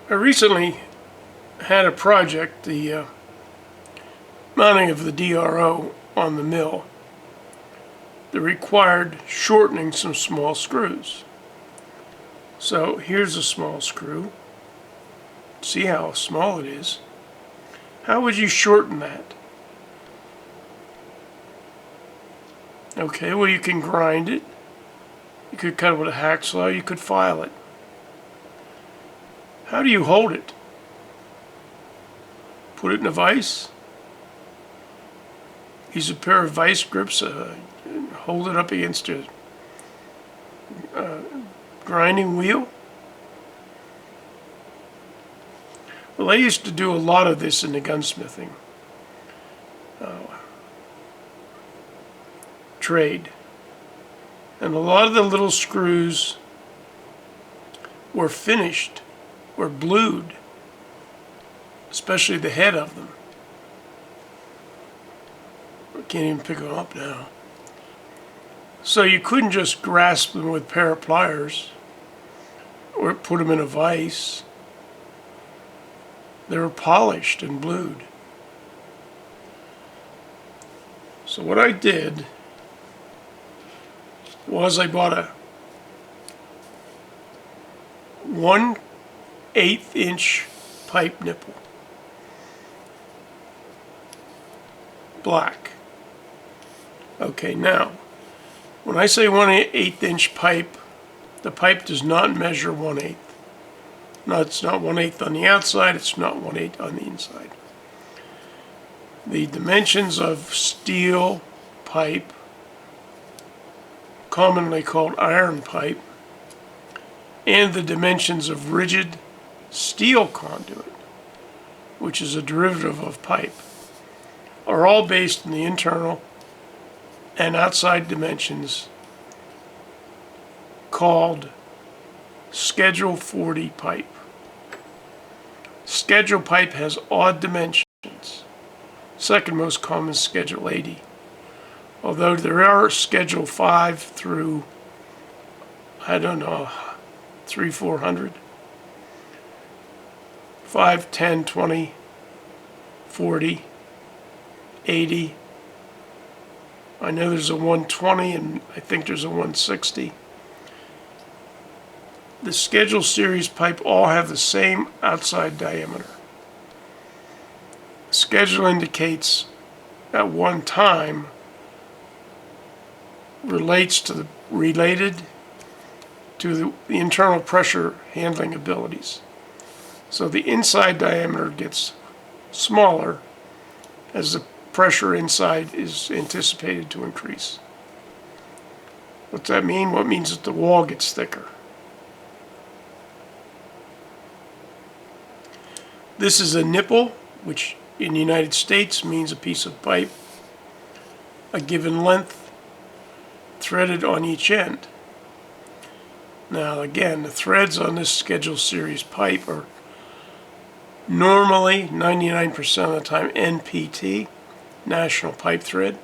I recently had a project, the mounting of the DRO on the mill, that required shortening some small screws. So here's a small screw. See how small it is. How would you shorten that? Okay, well, you can grind it. You could cut it with a hacksaw. You could file it. How do you hold it? Put it in a vise. Use a pair of vice grips. Hold it up against a grinding wheel. Well, I used to do a lot of this in the gunsmithing trade. And a lot of the little screws were finished, were blued, especially the head of them. I can't even pick them up now. So you couldn't just grasp them with a pair of pliers or put them in a vise. They were polished and blued. So what I did was I bought a 1/8 inch pipe nipple. Black. Okay, now, when I say 1/8 inch pipe, the pipe does not measure 1/8. No, it's not 1/8 on the outside, it's not 1/8 on the inside. The dimensions of steel pipe, commonly called iron pipe, and the dimensions of rigid steel conduit, which is a derivative of pipe, are all based on the internal and outside dimensions called Schedule 40 pipe. Schedule pipe has odd dimensions. Second most common is Schedule 80. Although there are Schedule 5 through, I don't know, 300-400. 5, 10, 20, 40, 80. I know there's a 120 and I think there's a 160. The Schedule series pipe all have the same outside diameter. Schedule indicates at one time related to the internal pressure handling abilities. So the inside diameter gets smaller as the pressure inside is anticipated to increase. What's that mean? Well, it means that the wall gets thicker. This is a nipple, which in the United States means a piece of pipe, a given length, threaded on each end. Now again, the threads on this Schedule series pipe are normally 99% of the time NPT, National Pipe Thread,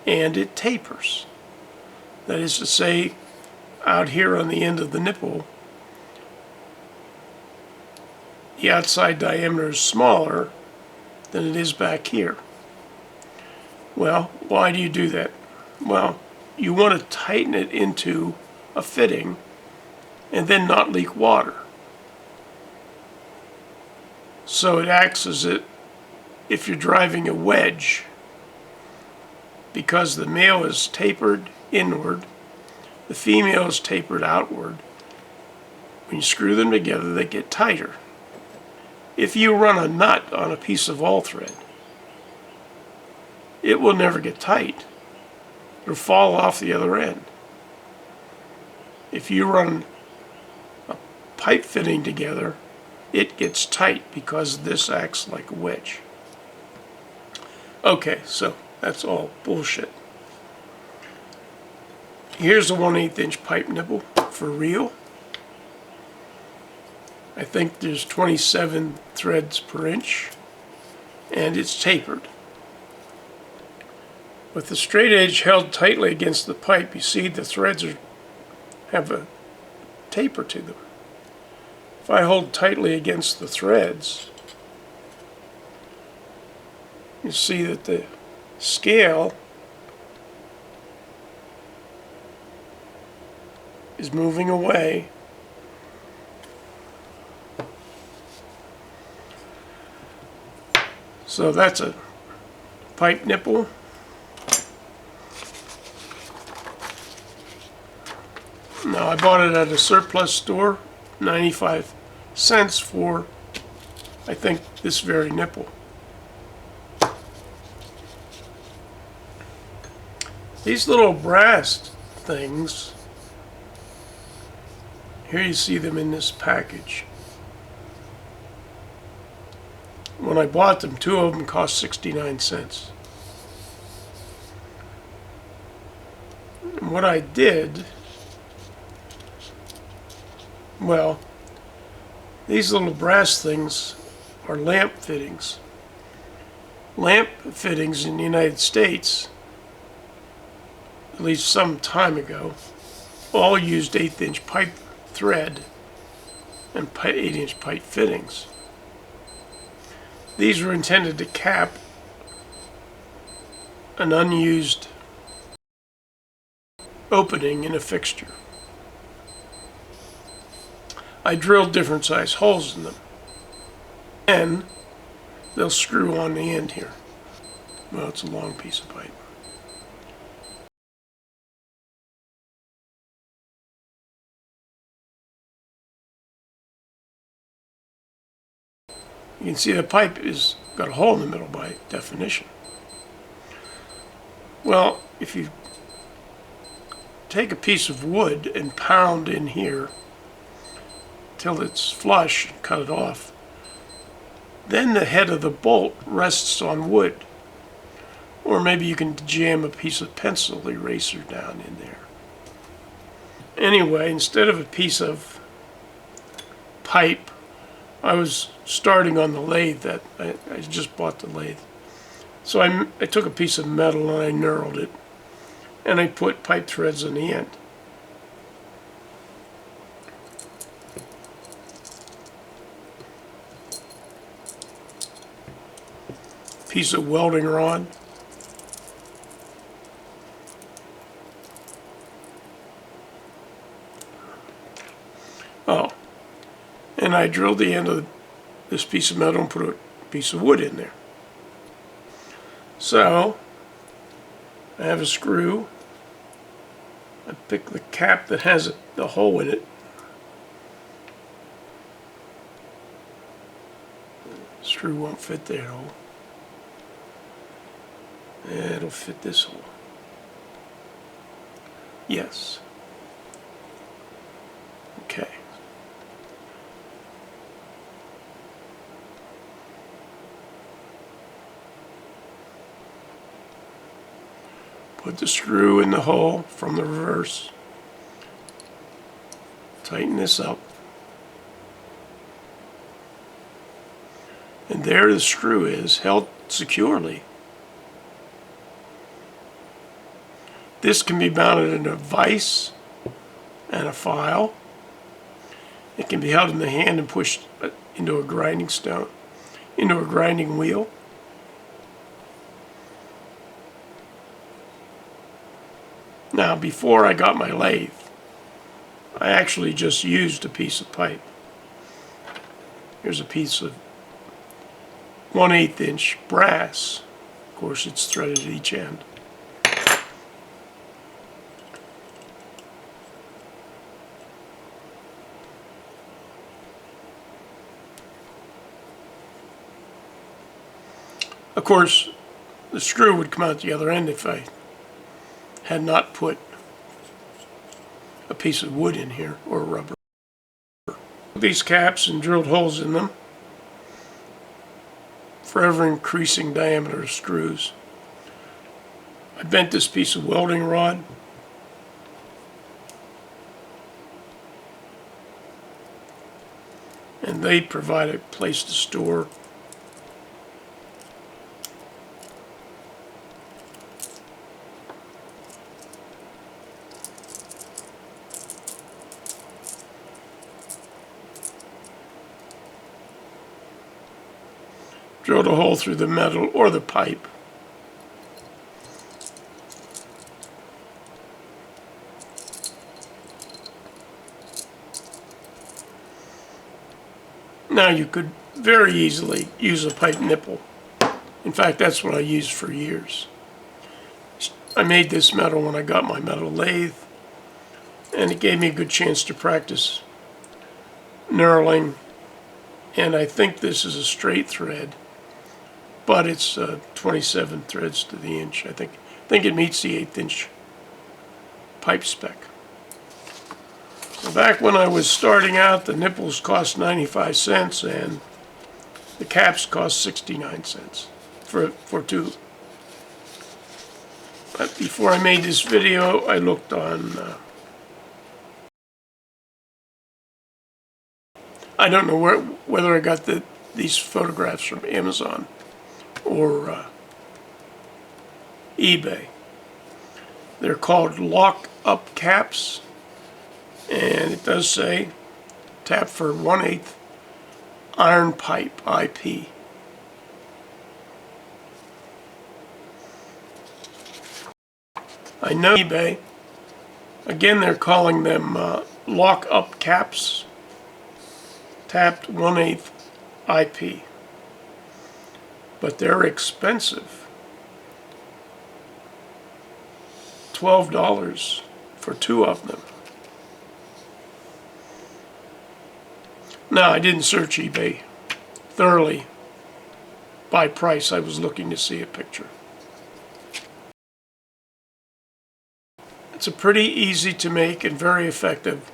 and it tapers. That is to say, out here on the end of the nipple, the outside diameter is smaller than it is back here. Well, why do you do that? Well, you want to tighten it into a fitting and then not leak water. So it acts as if you're driving a wedge. Because the male is tapered inward, the female is tapered outward. When you screw them together, they get tighter. If you run a nut on a piece of all thread, it will never get tight. It'll fall off the other end. If you run a pipe fitting together, it gets tight because this acts like a wedge. Okay, so that's all bullshit. Here's a 1/8 inch pipe nipple for real. I think there's 27 threads per inch, and it's tapered. With the straight edge held tightly against the pipe, you see the threads have a taper to them. If I hold tightly against the threads, you see that the scale is moving away. So that's a pipe nipple. Now, I bought it at a surplus store, 95 cents for, I think, this very nipple. These little brass things, here you see them in this package. When I bought them, 2 of them cost 69 cents. And what I did, well, these little brass things are lamp fittings. Lamp fittings in the United States, at least some time ago, all used 1/8" pipe thread and 8" pipe fittings. These were intended to cap an unused opening in a fixture. I drilled different size holes in them, and they'll screw on the end here. Well, it's a long piece of pipe. You can see the pipe is got a hole in the middle by definition. Well, if you take a piece of wood and pound in here till it's flush and cut it off, then the head of the bolt rests on wood. Or maybe you can jam a piece of pencil eraser down in there. Anyway, instead of a piece of pipe, I was starting on the lathe. That I just bought the lathe. So I took a piece of metal and I knurled it, and I put pipe threads on the end. Piece of welding rod. Oh, and I drilled the end of this piece of metal and put a piece of wood in there. So I have a screw. I pick the cap that has the hole in it. Screw won't fit there though. It'll fit this hole. Yes. Okay. Put the screw in the hole from the reverse. Tighten this up. And there the screw is, held securely. This can be mounted in a vise and a file. It can be held in the hand and pushed into a grinding stone, into a grinding wheel. Now, before I got my lathe, I actually just used a piece of pipe. Here's a piece of 1/8" brass. Of course, it's threaded at each end. Of course, the screw would come out the other end if I had not put a piece of wood in here, or rubber. These caps and drilled holes in them for ever increasing diameter of screws. I bent this piece of welding rod. And they provide a place to store drilled a hole through the metal or the pipe. Now you could very easily use a pipe nipple. In fact, that's what I used for years. I made this metal when I got my metal lathe, and it gave me a good chance to practice knurling. And I think this is a straight thread, but it's 27 threads to the inch. I think it meets the 1/8 inch pipe spec. So back when I was starting out, the nipples cost 95 cents and the caps cost 69 cents for two. But before I made this video, I looked on, I don't know whether I got these photographs from Amazon or eBay. They're called lock-up caps, and it does say Tapford 1/8 iron pipe IP. I know eBay, again they're calling them lock-up caps, tapped 1/8 IP, but they're expensive. $12 for two of them. Now, I didn't search eBay thoroughly by price. I was looking to see a picture. It's a pretty easy to make and very effective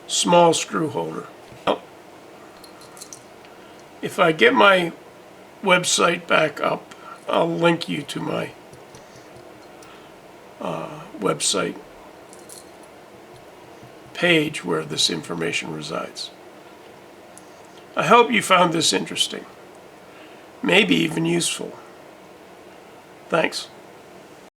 small screw holder. If I get my website back up, I'll link you to my website page where this information resides. I hope you found this interesting, maybe even useful. Thanks.